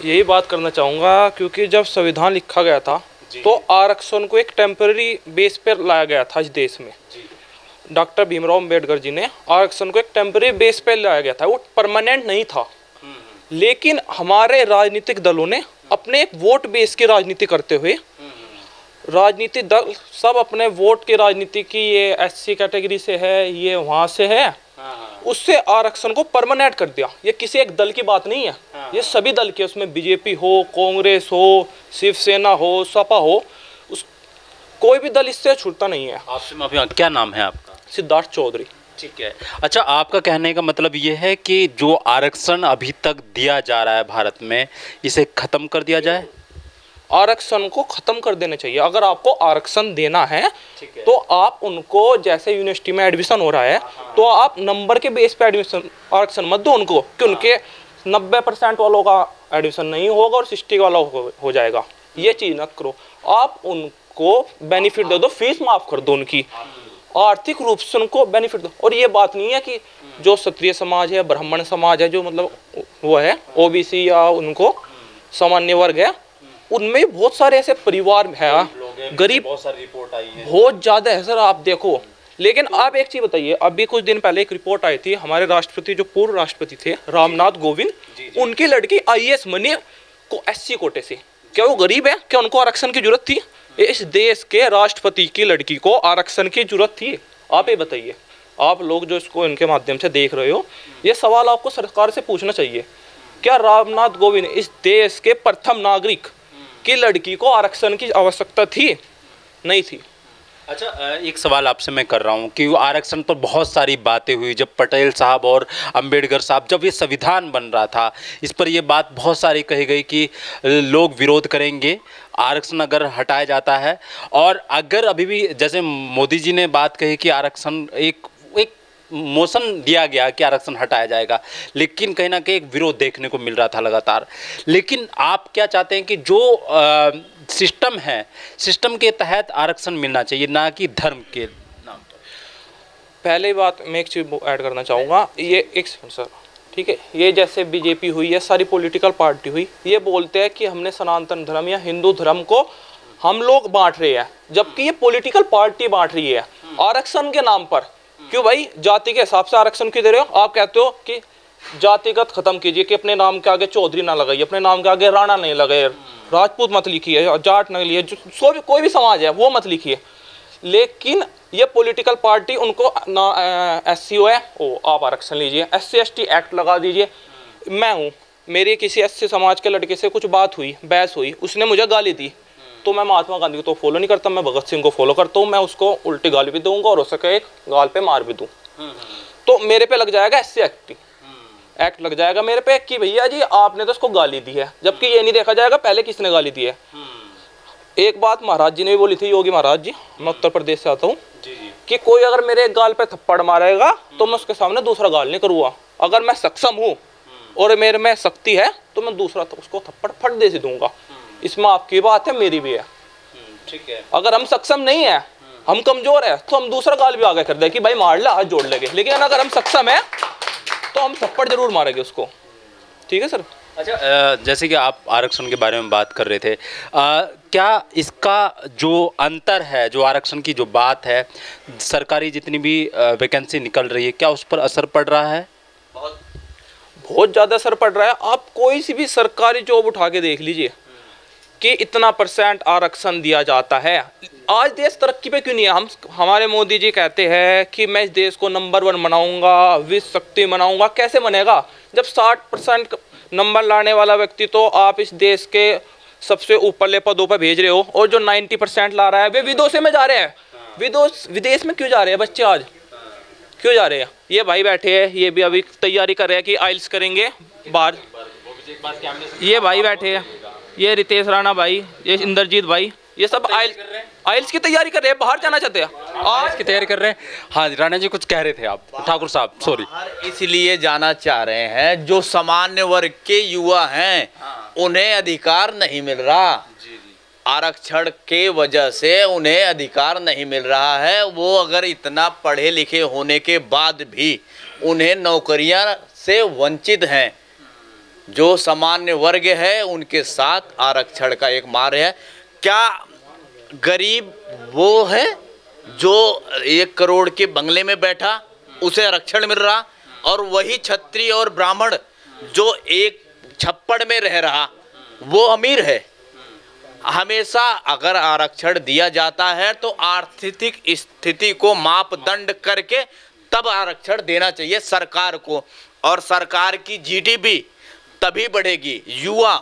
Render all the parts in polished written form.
यही बात करना चाहूँगा, क्योंकि जब संविधान लिखा गया था तो आरक्षण को एक टेम्पररी बेस पर लाया गया था इस देश में। डॉक्टर भीमराव अंबेडकर जी ने आरक्षण को एक टेम्पररी बेस पर लाया गया था, वो परमानेंट नहीं था। लेकिन हमारे राजनीतिक दलों ने अपने एक वोट बेस की राजनीति करते हुए, राजनीतिक दल सब अपने वोट की राजनीति की, ये एससी कैटेगरी से है, ये वहाँ से है, उससे आरक्षण को परमानेंट कर दिया। ये किसी एक दल की बात नहीं है, ये सभी दल की, उसमें बीजेपी हो, कांग्रेस हो, शिवसेना हो, सपा हो, उस कोई भी दल इससे छूटता नहीं है। आपसे माफी, क्या नाम है आपका? सिद्धार्थ चौधरी। ठीक है। अच्छा, आपका कहने का मतलब ये है कि जो आरक्षण अभी तक दिया जा रहा है भारत में, इसे खत्म कर दिया जाए? आरक्षण को खत्म कर देना चाहिए। अगर आपको आरक्षण देना है तो आप उनको, जैसे यूनिवर्सिटी में एडमिशन हो रहा है, तो आप नंबर के बेस पे एडमिशन आरक्षण मत दो उनको, कि उनके 90% वालों का एडमिशन नहीं होगा और 60 वाला हो जाएगा। ये चीज़ मत करो। आप उनको बेनिफिट दे दो, फीस माफ़ कर दो उनकी, आर्थिक रूप से उनको बेनिफिट दो। और ये बात नहीं है कि जो क्षत्रिय समाज है, ब्राह्मण समाज है, जो मतलब वो है ओबीसी या उनको सामान्य वर्ग है, उनमें बहुत सारे ऐसे परिवार है, गरीब, बहुत सारी रिपोर्ट आई है, बहुत ज़्यादा है सर, आप देखो। लेकिन आप एक चीज़ बताइए, अभी कुछ दिन पहले एक रिपोर्ट आई थी, हमारे राष्ट्रपति, जो पूर्व राष्ट्रपति थे रामनाथ कोविंद, उनकी लड़की आईएएस बनी को एससी कोटे से। क्या वो गरीब है? क्या उनको आरक्षण की जरूरत थी? इस देश के राष्ट्रपति की लड़की को आरक्षण की जरूरत थी? आप ये बताइए। आप लोग जो इसको इनके माध्यम से देख रहे हो, ये सवाल आपको सरकार से पूछना चाहिए। क्या रामनाथ कोविंद, इस देश के प्रथम नागरिक की लड़की को आरक्षण की आवश्यकता थी? नहीं थी। अच्छा, एक सवाल आपसे मैं कर रहा हूँ कि आरक्षण पर बहुत सारी बातें हुई जब पटेल साहब और अंबेडकर साहब, जब ये संविधान बन रहा था, इस पर ये बात बहुत सारी कही गई कि लोग विरोध करेंगे आरक्षण अगर हटाया जाता है। और अगर अभी भी, जैसे मोदी जी ने बात कही कि आरक्षण एक मोशन दिया गया कि आरक्षण हटाया जाएगा, लेकिन कहीं ना कहीं एक विरोध देखने को मिल रहा था लगातार। लेकिन आप क्या चाहते हैं कि जो सिस्टम है, सिस्टम के तहत आरक्षण मिलना चाहिए, ना कि धर्म के नाम पर? पहले बात मैं एक चीज़ ऐड करना चाहूँगा, ये एक सर, ठीक है, ये जैसे बीजेपी हुई है, सारी पॉलिटिकल पार्टी हुई, ये बोलते हैं कि हमने सनातन धर्म या हिंदू धर्म को हम लोग बांट रहे हैं, जबकि ये पॉलिटिकल पार्टी बांट रही है आरक्षण के नाम पर। क्यों भाई? जाति के हिसाब से आरक्षण क्यों दे रहे हो? आप कहते हो कि जातिगत खत्म कीजिए, कि अपने नाम के आगे चौधरी ना लगाइए, अपने नाम के आगे राणा नहीं लगाइए, राजपूत मत लिखिए, जाट न लिखिए, जो कोई भी समाज है वो मत लिखिए। लेकिन ये पॉलिटिकल पार्टी उनको ना एससी है, ओ आप आरक्षण लीजिए, SC ST एक्ट लगा दीजिए। मैं हूँ, मेरी किसी एससी समाज के लड़के से कुछ बात हुई, बहस हुई, उसने मुझे गाली दी, तो मैं महात्मा गांधी को तो फॉलो नहीं करता, मैं भगत सिंह को फॉलो करता हूँ, मैं उसको उल्टी गाली भी दूंगा और हो सके एक गाल पे मार भी दूँ, तो मेरे पे लग जाएगा SC एक्ट लग जाएगा मेरे पे कि भैया जी आपने तो उसको गाली दी है। जबकि ये नहीं देखा जाएगा पहले किसने गाली दी है। एक बात महाराज जी ने भी बोली थी, योगी महाराज जी, मैं उत्तर प्रदेश से आता हूँ, कि कोई अगर मेरे एक गाल पे थप्पड़ मारेगा तो मैं उसके सामने दूसरा गाल नहीं करूँगा। अगर मैं सक्षम हूँ और मेरे में शक्ति है तो मैं दूसरा तो उसको थप्पड़ फट दे दूंगा। इसमें आपकी बात है, मेरी भी है, ठीक है। अगर हम सक्षम नहीं है, हम कमजोर है, तो हम दूसरा गाल भी आगे कर दे कि भाई मार ले, हाथ जोड़ लेंगे। लेकिन अगर हम सक्षम है तो हम थप्पड़ जरूर मारेंगे उसको। ठीक है सर। अच्छा, जैसे कि आप आरक्षण के बारे में बात कर रहे थे, क्या इसका जो अंतर है, जो आरक्षण की जो बात है, सरकारी जितनी भी वैकेंसी निकल रही है, क्या उस पर असर पड़ रहा है? बहुत ज़्यादा असर पड़ रहा है। आप कोई सी भी सरकारी जॉब उठा के देख लीजिए कि इतना % आरक्षण दिया जाता है। आज देश तरक्की पे क्यों नहीं है? हमारे मोदी जी कहते हैं कि मैं इस देश को नंबर 1 बनाऊंगा, विश्व शक्ति बनाऊंगा। कैसे बनेगा जब 60% नंबर लाने वाला व्यक्ति तो आप इस देश के सबसे ऊपरले पदों पर भेज रहे हो, और जो 90% ला रहा है वे विदेशों में जा रहे हैं। विदेश में क्यों जा रहे हैं बच्चे? आज क्यों जा रहे हैं? ये भाई बैठे हैं, ये भी अभी तैयारी कर रहे हैं कि आइल्स करेंगे बाहर। ये भाई बैठे हैं, ये रितेश राणा भाई, ये इंद्रजीत भाई, ये सब आइल्स की तैयारी कर रहे हैं, बाहर जाना चाहते हैं, आज की तैयारी कर रहे हैं। हाँ जी, राणा जी कुछ कह रहे थे आप? ठाकुर साहब, सॉरी। इसलिए जाना चाह रहे हैं, जो सामान्य वर्ग के युवा हैं उन्हें अधिकार नहीं मिल रहा। आरक्षण के वजह से उन्हें अधिकार नहीं मिल रहा है। वो अगर इतना पढ़े लिखे होने के बाद भी उन्हें नौकरियां से वंचित हैं। जो सामान्य वर्ग है उनके साथ आरक्षण का एक मार है। क्या गरीब वो है जो 1 करोड़ के बंगले में बैठा उसे आरक्षण मिल रहा, और वही क्षत्रिय और ब्राह्मण जो एक छप्पड़ में रह रहा वो अमीर है? हमेशा अगर आरक्षण दिया जाता है तो आर्थिक स्थिति को मापदंड करके तब आरक्षण देना चाहिए सरकार को, और सरकार की जीडीपी तभी बढ़ेगी, युवा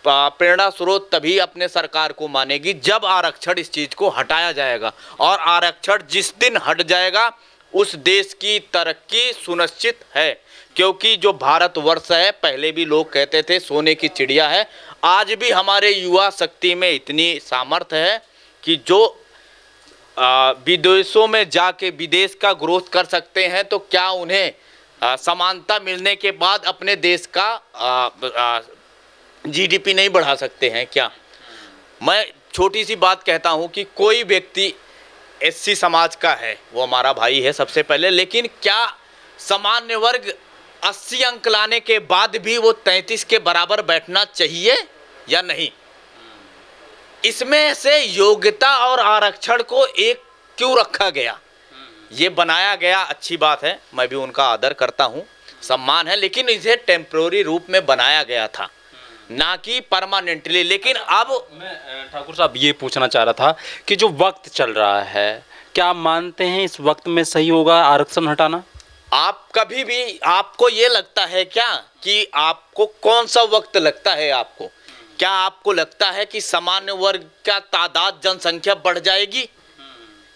प्रेरणा स्रोत तभी अपने सरकार को मानेगी जब आरक्षण इस चीज को हटाया जाएगा। और आरक्षण जिस दिन हट जाएगा उस देश की तरक्की सुनिश्चित है, क्योंकि जो भारतवर्ष है, पहले भी लोग कहते थे सोने की चिड़िया है, आज भी हमारे युवा शक्ति में इतनी सामर्थ्य है कि जो विदेशों में जाके विदेश का ग्रोथ कर सकते हैं, तो क्या उन्हें समानता मिलने के बाद अपने देश का जीडीपी नहीं बढ़ा सकते हैं क्या? मैं छोटी सी बात कहता हूं कि कोई व्यक्ति एससी समाज का है, वो हमारा भाई है सबसे पहले, लेकिन क्या सामान्य वर्ग 80 अंक लाने के बाद भी वो 33 के बराबर बैठना चाहिए या नहीं? इसमें से योग्यता और आरक्षण को एक क्यों रखा गया, ये बनाया गया, अच्छी बात है, मैं भी उनका आदर करता हूँ, सम्मान है, लेकिन इसे टेम्पररी रूप में बनाया गया था, ना कि परमानेंटली। लेकिन अब मैं ठाकुर साहब ये पूछना चाह रहा था कि जो वक्त चल रहा है, क्या आप मानते हैं इस वक्त में सही होगा आरक्षण हटाना? आप कभी भी, आपको ये लगता है क्या कि आपको कौन सा वक्त लगता है आपको? क्या आपको लगता है कि सामान्य वर्ग का तादाद जनसंख्या बढ़ जाएगी?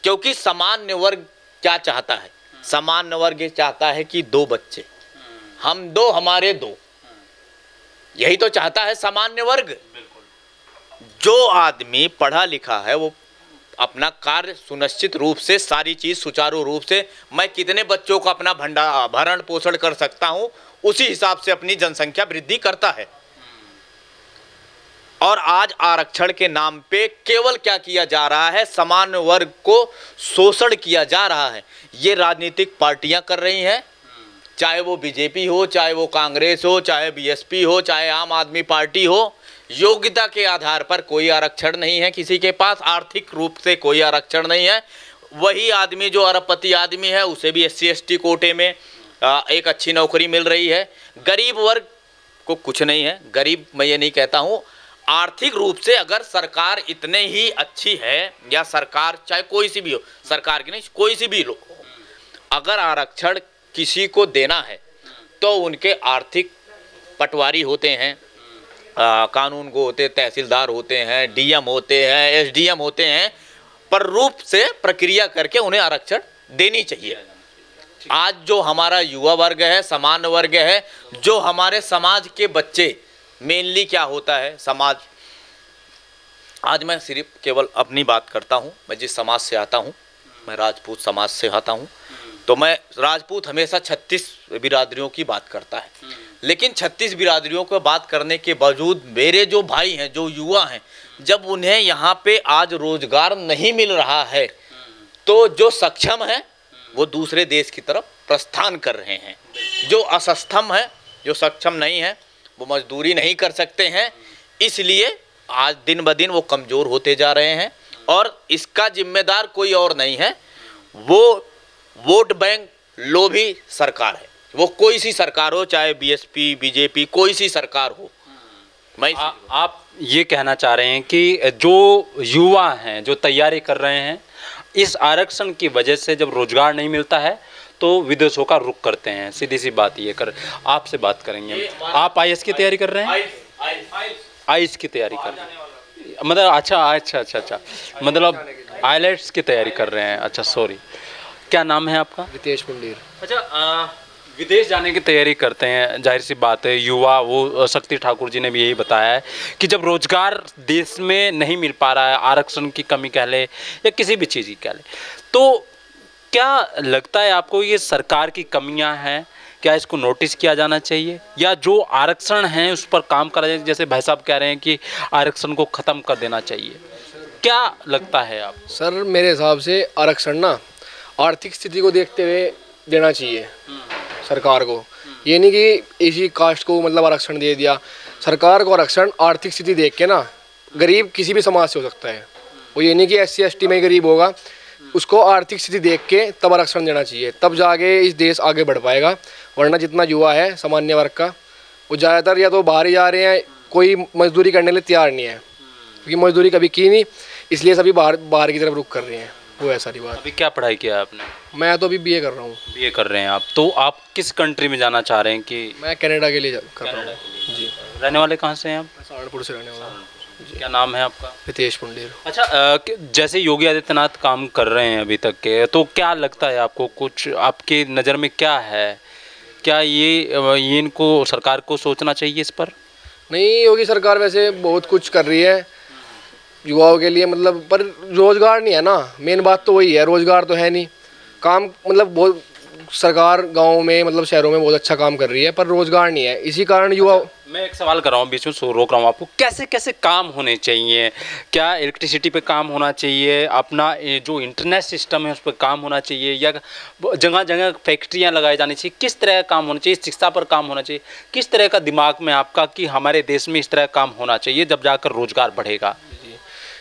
क्योंकि सामान्य वर्ग क्या चाहता है? सामान्य वर्ग चाहता है कि 2 बच्चे, हम 2 हमारे 2, यही तो चाहता है सामान्य वर्ग। जो आदमी पढ़ा लिखा है वो अपना कार्य सुनिश्चित रूप से, सारी चीज सुचारू रूप से, मैं कितने बच्चों को अपना भरण पोषण कर सकता हूं, उसी हिसाब से अपनी जनसंख्या वृद्धि करता है। और आज आरक्षण के नाम पे केवल क्या किया जा रहा है, सामान्य वर्ग को शोषण किया जा रहा है। ये राजनीतिक पार्टियां कर रही हैं, चाहे वो बीजेपी हो, चाहे वो कांग्रेस हो, चाहे बीएसपी हो, चाहे आम आदमी पार्टी हो। योग्यता के आधार पर कोई आरक्षण नहीं है किसी के पास, आर्थिक रूप से कोई आरक्षण नहीं है। वही आदमी जो अरबपति आदमी है उसे भी SC ST कोटे में एक अच्छी नौकरी मिल रही है। गरीब वर्ग को कुछ नहीं है। गरीब मैं ये नहीं कहता हूँ, आर्थिक रूप से अगर सरकार इतने ही अच्छी है, या सरकार चाहे कोई सी भी हो, सरकार की नहीं कोई सी भी हो, अगर आरक्षण किसी को देना है तो उनके आर्थिक पटवारी होते हैं, कानून को होते, तहसीलदार होते हैं, डीएम होते हैं, SDM होते हैं, पर रूप से प्रक्रिया करके उन्हें आरक्षण देनी चाहिए। आज जो हमारा युवा वर्ग है, सामान्य वर्ग है, जो हमारे समाज के बच्चे, मेनली क्या होता है समाज, आज मैं सिर्फ केवल अपनी बात करता हूँ, मैं जिस समाज से आता हूँ, मैं राजपूत समाज से आता हूँ, तो मैं राजपूत हमेशा 36 बिरादरियों की बात करता है, लेकिन 36 बिरादरियों को बात करने के बावजूद मेरे जो भाई हैं, जो युवा हैं, जब उन्हें यहाँ पे आज रोजगार नहीं मिल रहा है, तो जो सक्षम है वो दूसरे देश की तरफ प्रस्थान कर रहे हैं। जो असक्षम है, जो सक्षम नहीं है, वो मजदूरी नहीं कर सकते हैं, इसलिए आज दिन ब दिन वो कमज़ोर होते जा रहे हैं। और इसका जिम्मेदार कोई और नहीं है, वो वोट बैंक लोभी सरकार है, वो कोई सी सरकार हो, चाहे BSP BJP कोई सी सरकार हो। मैं आप ये कहना चाह रहे हैं कि जो युवा हैं, जो तैयारी कर रहे हैं, इस आरक्षण की वजह से जब रोजगार नहीं मिलता है तो विदेशों का रुख करते हैं, सीधी सी बात ये कर। आपसे बात करेंगे, आप IAS की तैयारी कर रहे हैं? IAS की तैयारी कर रहे हैं, मतलब अच्छा, मतलब IELTS की तैयारी कर रहे हैं। अच्छा, सॉरी, क्या नाम है आपका? रितेश पंडीर। अच्छा, विदेश जाने की तैयारी करते हैं, जाहिर सी बात है युवा, वो शक्ति ठाकुर जी ने भी यही बताया है कि जब रोजगार देश में नहीं मिल पा रहा है, आरक्षण की कमी कह ले या किसी भी चीज़ की कह ले, तो क्या लगता है आपको ये सरकार की कमियां हैं? क्या इसको नोटिस किया जाना चाहिए, या जो आरक्षण हैं उस पर काम करा जाए? जैसे भाई साहब कह रहे हैं कि आरक्षण को ख़त्म कर देना चाहिए, क्या लगता है आप? सर मेरे हिसाब से आरक्षण ना आर्थिक स्थिति को देखते हुए देना चाहिए सरकार को, ये नहीं कि इसी कास्ट को मतलब आरक्षण दे दिया। सरकार को आरक्षण आर्थिक स्थिति देख के ना, गरीब किसी भी समाज से हो सकता है, वो ये नहीं कि SC ST में ही गरीब होगा, उसको आर्थिक स्थिति देख के तब आरक्षण देना चाहिए, तब जाके इस देश आगे बढ़ पाएगा। वरना जितना युवा है सामान्य वर्ग का, वो ज़्यादातर या तो बाहर ही जा रहे हैं, कोई मजदूरी करने के लिए तैयार नहीं है, क्योंकि मजदूरी कभी की नहीं, इसलिए सभी बाहर की तरफ रुख कर रहे हैं। वो है सारी बात। अभी क्या पढ़ाई किया आपने? मैं तो अभी BA कर रहा हूँ। BA कर रहे हैं आप, तो आप किस कंट्री में जाना चाह रहे हैं? कि मैं कनाडा के लिए कर रहा हूँ जी। रहने वाले कहाँ से हैं आप? सहारनपुर से रहने वाला हूँ। क्या नाम है आपका? रितेश पुंडेर। अच्छा, जैसे योगी आदित्यनाथ काम कर रहे हैं अभी तक के, तो क्या लगता है आपको, कुछ आपकी नज़र में क्या है, क्या ये इनको सरकार को सोचना चाहिए इस पर? नहीं, योगी सरकार वैसे बहुत कुछ कर रही है युवाओं के लिए, मतलब पर रोज़गार नहीं है ना, मेन बात तो वही है, रोज़गार तो है नहीं। काम मतलब बहुत सरकार गाँव में मतलब शहरों में बहुत अच्छा काम कर रही है, पर रोज़गार नहीं है, इसी कारण युवा। मैं एक सवाल कर रहा हूँ, बीच में रोक रहा हूँ आपको, कैसे कैसे काम होने चाहिए? क्या इलेक्ट्रिसिटी पे काम होना चाहिए, अपना जो इंटरनेट सिस्टम है उस पर काम होना चाहिए, या जगह जगह फैक्ट्रियाँ लगाई जानी चाहिए? किस तरह का काम होना चाहिए? शिक्षा पर काम होना चाहिए? किस तरह का दिमाग में आपका कि हमारे देश में इस तरह का काम होना चाहिए, जब जाकर रोजगार बढ़ेगा?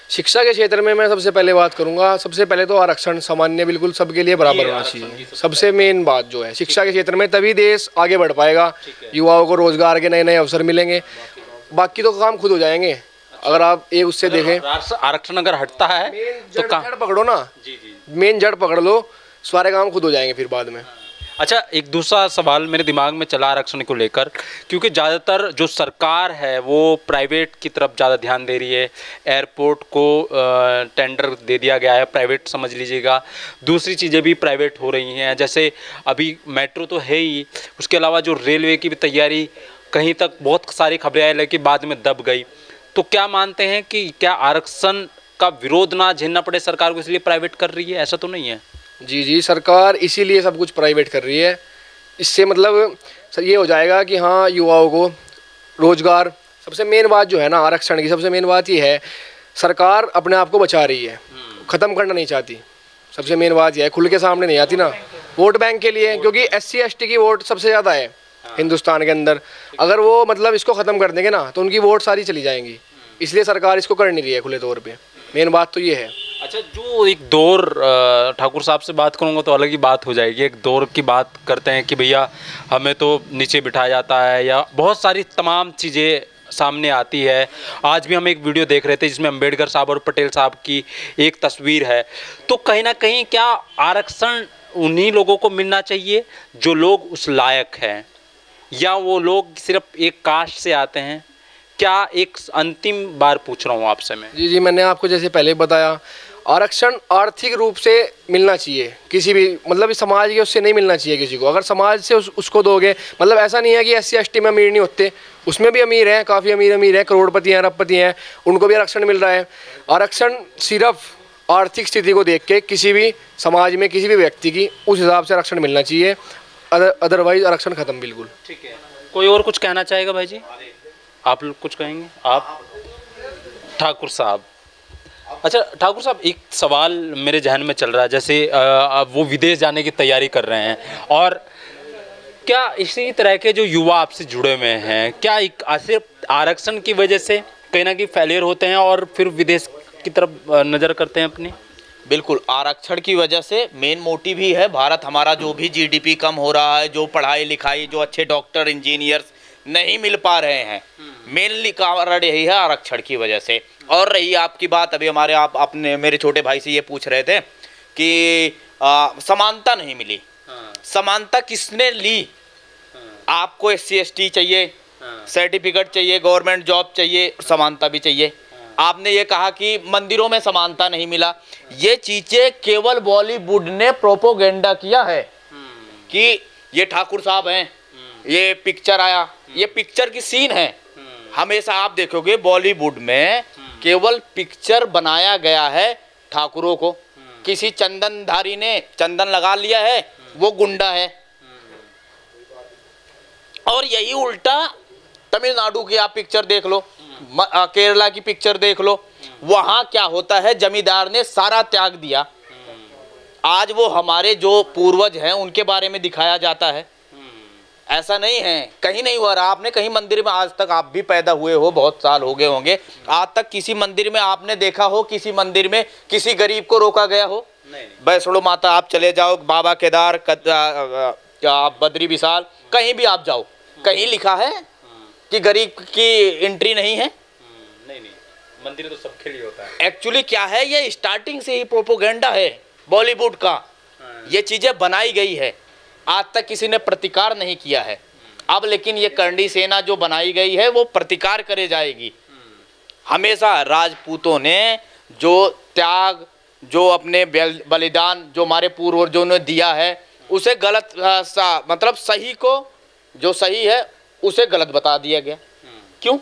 शिक्षा के क्षेत्र में मैं सबसे पहले बात करूंगा, सबसे पहले तो आरक्षण सामान्य बिल्कुल सबके लिए बराबर होना चाहिए, सबसे मेन बात जो है शिक्षा के क्षेत्र में, तभी देश आगे बढ़ पाएगा, युवाओं को रोजगार के नए नए अवसर मिलेंगे, बाकी तो काम खुद हो जाएंगे। अगर आप एक उससे देखें, आरक्षण अगर हटता है तो जड़ पकड़ो ना, मेन जड़ पकड़ लो, सारे काम खुद हो जाएंगे फिर बाद में। अच्छा, एक दूसरा सवाल मेरे दिमाग में चला आरक्षण को लेकर, क्योंकि ज़्यादातर जो सरकार है वो प्राइवेट की तरफ ज़्यादा ध्यान दे रही है। एयरपोर्ट को टेंडर दे दिया गया है, प्राइवेट समझ लीजिएगा, दूसरी चीज़ें भी प्राइवेट हो रही हैं, जैसे अभी मेट्रो तो है ही, उसके अलावा जो रेलवे की भी तैयारी, कहीं तक बहुत सारी खबरें आई लेकिन बाद में दब गई। तो क्या मानते हैं कि क्या आरक्षण का विरोध ना झेलना पड़े सरकार को, इसलिए प्राइवेट कर रही है? ऐसा तो नहीं है? जी, सरकार इसीलिए सब कुछ प्राइवेट कर रही है। इससे मतलब ये हो जाएगा कि हाँ, युवाओं को रोजगार, सबसे मेन बात जो है ना आरक्षण की, सबसे मेन बात ये है, सरकार अपने आप को बचा रही है, ख़त्म करना नहीं चाहती। सबसे मेन बात यह है, खुल के सामने नहीं आती ना, वोट बैंक के लिए, क्योंकि SC ST की वोट सबसे ज़्यादा है हिंदुस्तान के अंदर। अगर वो मतलब इसको ख़त्म कर देंगे ना तो उनकी वोट सारी चली जाएंगी, इसलिए सरकार इसको कर नहीं रही है खुले तौर पे। मेन बात तो ये है। अच्छा, जो एक दौर, ठाकुर साहब से बात करूंगा तो अलग ही बात हो जाएगी। एक दौर की बात करते हैं कि भैया हमें तो नीचे बिठाया जाता है, या बहुत सारी तमाम चीज़ें सामने आती है। आज भी हम एक वीडियो देख रहे थे जिसमें अंबेडकर साहब और पटेल साहब की एक तस्वीर है। तो कहीं ना कहीं क्या आरक्षण उन्हीं लोगों को मिलना चाहिए जो लोग उस लायक हैं, या वो लोग सिर्फ एक कास्ट से आते हैं? क्या एक अंतिम बार पूछ रहा हूँ आपसे मैं। जी, मैंने आपको जैसे पहले बताया, आरक्षण आर्थिक रूप से मिलना चाहिए, किसी भी मतलब समाज के उससे नहीं मिलना चाहिए किसी को। अगर समाज से उसको दोगे, मतलब ऐसा नहीं है कि SC ST में अमीर नहीं होते, उसमें भी अमीर हैं, काफ़ी अमीर हैं, करोड़पति हैं, अरबपति हैं, उनको भी आरक्षण मिल रहा है। आरक्षण सिर्फ आर्थिक स्थिति को देख के किसी भी समाज में किसी भी व्यक्ति की उस हिसाब से आरक्षण मिलना चाहिए, अदरवाइज आरक्षण खत्म बिल्कुल। ठीक है, कोई और कुछ कहना चाहेगा भाई जी? आप लोग कुछ कहेंगे? आप ठाकुर साहब। अच्छा ठाकुर साहब, एक सवाल मेरे जहन में चल रहा है, जैसे वो विदेश जाने की तैयारी कर रहे हैं, और क्या इसी तरह के जो युवा आपसे जुड़े हुए हैं, क्या सिर्फ आरक्षण की वजह से कहीं ना कहीं फेलियर होते हैं और फिर विदेश की तरफ नज़र करते हैं अपनी? बिल्कुल, आरक्षण की वजह से मेन मोटिव ही है, भारत हमारा जो भी GDP कम हो रहा है, जो पढ़ाई लिखाई, जो अच्छे डॉक्टर इंजीनियर्स नहीं मिल पा रहे हैं, मेनली कारण यही है आरक्षण की वजह से। और रही आपकी बात, अभी आपने मेरे छोटे भाई से ये पूछ रहे थे कि समानता नहीं मिली। समानता किसने ली? आपको SC ST चाहिए, सर्टिफिकेट चाहिए, गवर्नमेंट जॉब चाहिए, समानता भी चाहिए। आपने ये कहा कि मंदिरों में समानता नहीं मिला, ये चीजें केवल बॉलीवुड ने प्रोपोगेंडा किया है कि ये ठाकुर साहब हैं, ये पिक्चर आया, ये पिक्चर की सीन है। हमेशा आप देखोगे बॉलीवुड में केवल पिक्चर बनाया गया है ठाकुरों को, किसी चंदनधारी ने चंदन लगा लिया है वो गुंडा है। और यही उल्टा तमिलनाडु की आप पिक्चर देख लो, केरला की पिक्चर देख लो, वहां क्या होता है, जमींदार ने सारा त्याग दिया। आज वो हमारे जो पूर्वज हैं उनके बारे में दिखाया जाता है। ऐसा नहीं है, कहीं नहीं हुआ। आपने कहीं मंदिर में, आज तक आप भी पैदा हुए हो, बहुत साल हो गए होंगे, आज तक किसी मंदिर में आपने देखा हो, किसी मंदिर में किसी गरीब को रोका गया हो? नहीं। वैष्णो माता आप चले जाओ, बाबा केदार, आप बद्री विशाल, कहीं भी आप जाओ, कहीं लिखा है कि गरीब की एंट्री नहीं है? नहीं, मंदिर तो सबके लिए होता है। एक्चुअली क्या है, ये स्टार्टिंग से ही प्रोपोगेंडा है बॉलीवुड का। ये चीजें बनाई गई है, आज तक किसी ने प्रतिकार नहीं किया है। अब लेकिन ये करणी सेना जो बनाई गई है वो प्रतिकार करे जाएगी। हमेशा राजपूतों ने जो त्याग, जो अपने बलिदान, जो हमारे पूर्वजों ने दिया है, उसे गलत मतलब सही को, जो सही है उसे गलत बता दिया गया। क्यों?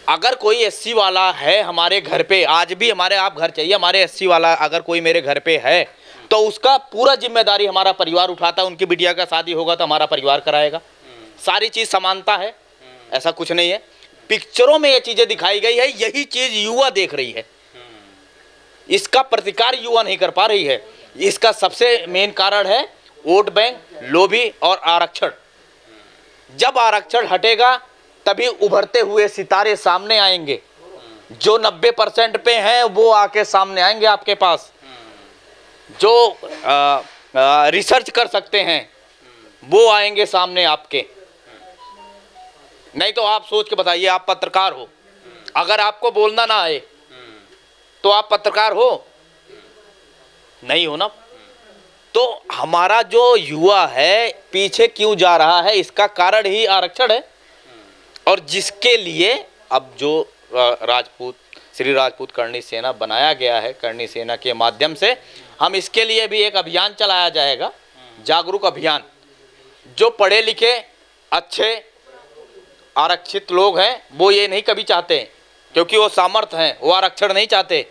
अगर कोई एससी वाला है हमारे घर पे, आज भी हमारे आप घर चाहिए, हमारे एससी वाला अगर कोई मेरे घर पे है तो उसका पूरा जिम्मेदारी हमारा परिवार उठाता है। उनकी बिटिया का शादी होगा तो हमारा परिवार कराएगा। सारी चीज़ समानता है, ऐसा कुछ नहीं है। पिक्चरों में ये चीज़ें दिखाई गई है, यही चीज़ युवा देख रही है, इसका प्रतिकार युवा नहीं कर पा रही है। इसका सबसे मेन कारण है वोट बैंक, लोभी और आरक्षण। जब आरक्षण हटेगा तभी उभरते हुए सितारे सामने आएंगे। जो 90% पे हैं वो आके सामने आएंगे आपके पास, जो रिसर्च कर सकते हैं वो आएंगे सामने आपके। नहीं तो आप सोच के बताइए, आप पत्रकार हो, अगर आपको बोलना ना आए तो आप पत्रकार हो? नहीं हो ना। तो हमारा जो युवा है पीछे क्यों जा रहा है, इसका कारण ही आरक्षण है। और जिसके लिए अब जो राजपूत, श्री राजपूत करणी सेना बनाया गया है, करणी सेना के माध्यम से हम इसके लिए भी एक अभियान चलाया जाएगा, जागरूक अभियान। जो पढ़े लिखे अच्छे आरक्षित लोग हैं वो ये नहीं कभी चाहते, क्योंकि वो सामर्थ्य हैं, वो आरक्षण नहीं चाहते।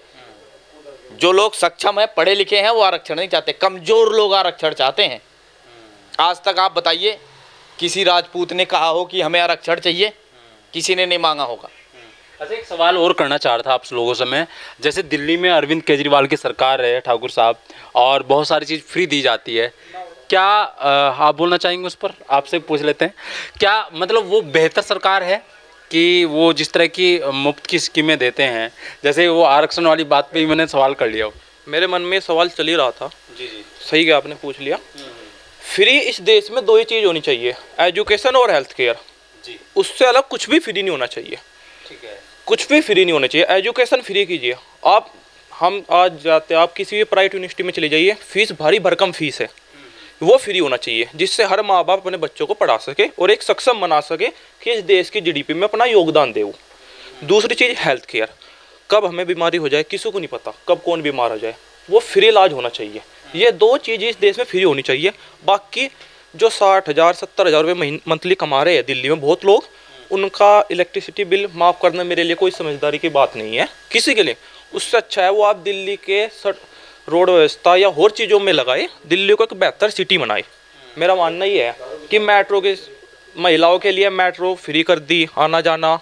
जो लोग सक्षम हैं, पढ़े लिखे हैं, वो आरक्षण नहीं चाहते। कमजोर लोग आरक्षण चाहते हैं। आज तक आप बताइए किसी राजपूत ने कहा हो कि हमें आरक्षण चाहिए? किसी ने नहीं मांगा होगा। अच्छा, एक सवाल और करना चाह रहा था आप लोगों से मैं। जैसे दिल्ली में अरविंद केजरीवाल की सरकार है, ठाकुर साहब, और बहुत सारी चीज़ फ्री दी जाती है, क्या आप बोलना चाहेंगे उस पर? आपसे पूछ लेते हैं, क्या मतलब वो बेहतर सरकार है कि वो जिस तरह की मुफ्त की स्कीमें देते हैं? जैसे वो आरक्षण वाली बात पे ही मैंने सवाल कर लिया। मेरे मन में सवाल चल ही रहा था। जी। सही है, आपने पूछ लिया। फ्री इस देश में दो ही चीज़ होनी चाहिए, एजुकेशन और हेल्थ केयर। उससे अलग कुछ भी फ्री नहीं होना चाहिए। ठीक है। कुछ भी फ्री नहीं होना चाहिए। एजुकेशन फ्री कीजिए आप। हम आज जाते हैं, आप किसी भी प्राइवेट यूनिवर्सिटी में चले जाइए, फीस भारी भरकम फीस है, वो फ्री होना चाहिए, जिससे हर माँ बाप अपने बच्चों को पढ़ा सके और एक सक्षम बना सके कि इस देश की जीडीपी में अपना योगदान दे। दूसरी चीज़ हेल्थ केयर। कब हमें बीमारी हो जाए किसी को नहीं पता, कब कौन बीमार हो जाए, वो फ्री इलाज होना चाहिए। ये दो चीज़ें इस देश में फ्री होनी चाहिए। बाकी जो 60,000 70,000 रुपये मंथली कमा रहे हैं दिल्ली में बहुत लोग, उनका इलेक्ट्रिसिटी बिल माफ़ करना मेरे लिए कोई समझदारी की बात नहीं है किसी के लिए। उससे अच्छा है वो आप दिल्ली के रोड व्यवस्था या और चीज़ों में लगाए, दिल्ली को एक बेहतर सिटी बनाए। मेरा मानना ये है कि मेट्रो के महिलाओं के लिए मेट्रो फ्री कर दी, आना जाना,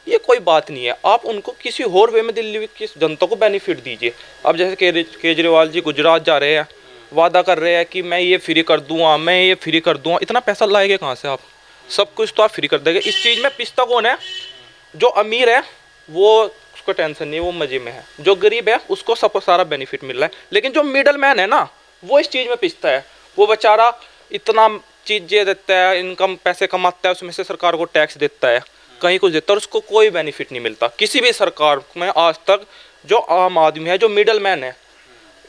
ये कोई बात नहीं है। आप उनको किसी और वे में दिल्ली की जनता को बेनिफिट दीजिए। अब जैसे केजरीवाल जी गुजरात जा रहे हैं, वादा कर रहे हैं कि मैं ये फ्री कर दूँगा, मैं ये फ्री कर दूँगा। इतना पैसा लाएंगे कहाँ से आप? सब कुछ तो आप फ्री कर देंगे। इस चीज़ में पिस्ता कौन है? जो अमीर है वो, उसको टेंशन नहीं, वो मजे में है। जो गरीब है उसको सबको सारा बेनिफिट मिल रहा है, लेकिन जो मिडल मैन है ना, वो इस चीज़ में पिसता है। वो बेचारा इतना चीज़ें देता है, इनकम पैसे कमाता है, उसमें से सरकार को टैक्स देता है, कहीं कुछ देता है, और उसको कोई बेनिफिट नहीं मिलता किसी भी सरकार में आज तक। जो आम आदमी है, जो मिडल मैन है,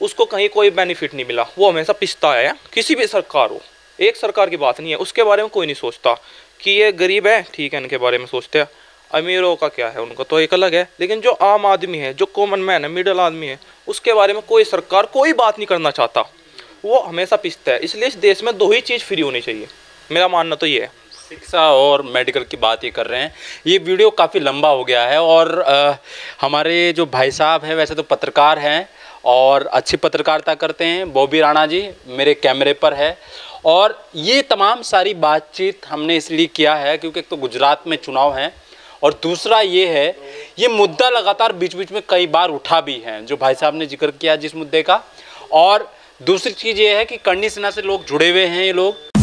उसको कहीं कोई बेनिफिट नहीं मिला। वो हमेशा पिसता है, किसी भी सरकार हो। एक सरकार की बात नहीं है, उसके बारे में कोई नहीं सोचता कि ये गरीब है, ठीक है, इनके बारे में सोचते हैं। अमीरों का क्या है, उनका तो एक अलग है। लेकिन जो आम आदमी है, जो कॉमन मैन है, मिडिल आदमी है, उसके बारे में कोई सरकार कोई बात नहीं करना चाहता। वो हमेशा पिसता है। इसलिए इस देश में दो ही चीज़ फ्री होनी चाहिए, मेरा मानना तो ये है। शिक्षा और मेडिकल की बात ही कर रहे हैं। ये वीडियो काफ़ी लंबा हो गया है, और हमारे जो भाई साहब हैं वैसे तो पत्रकार हैं और अच्छी पत्रकारिता करते हैं। बॉबी राणा जी मेरे कैमरे पर है, और ये तमाम सारी बातचीत हमने इसलिए किया है क्योंकि एक तो गुजरात में चुनाव हैं, और दूसरा ये है, ये मुद्दा लगातार बीच बीच में कई बार उठा भी है, जो भाई साहब ने जिक्र किया जिस मुद्दे का। और दूसरी चीज़ ये है कि करणी सेना से लोग जुड़े हुए हैं, ये लोग